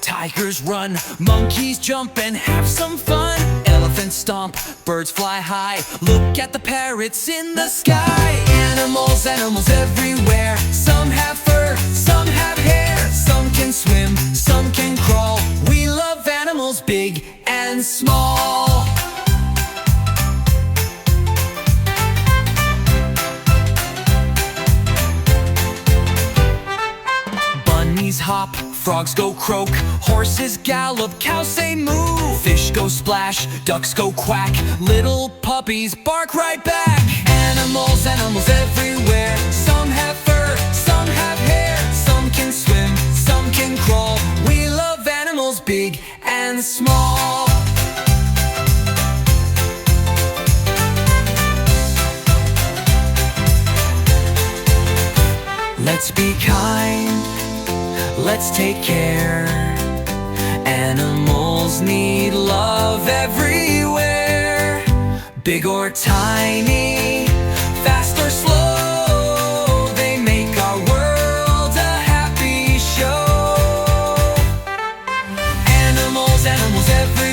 Tigers run, monkeys jump and have some fun. Elephants stomp, birds fly high. Look at the parrots in the sky. Animals, animals everywhere. Some have fur, some have hair. Some can swim, some can crawl. We love animals big and small. Bunnies hop, frogs go croak, horses gallop, cows say moo. Fish go splash, ducks go quack, little puppies bark right back. Animals, animals everywhere. Some have fur, some have hair. Some can swim, some can crawl. We love animals big and small. Let's be kind, let's take care. Animals need love everywhere. Big or tiny, fast or slow, they make our world a happy show. Animals, animals everywhere.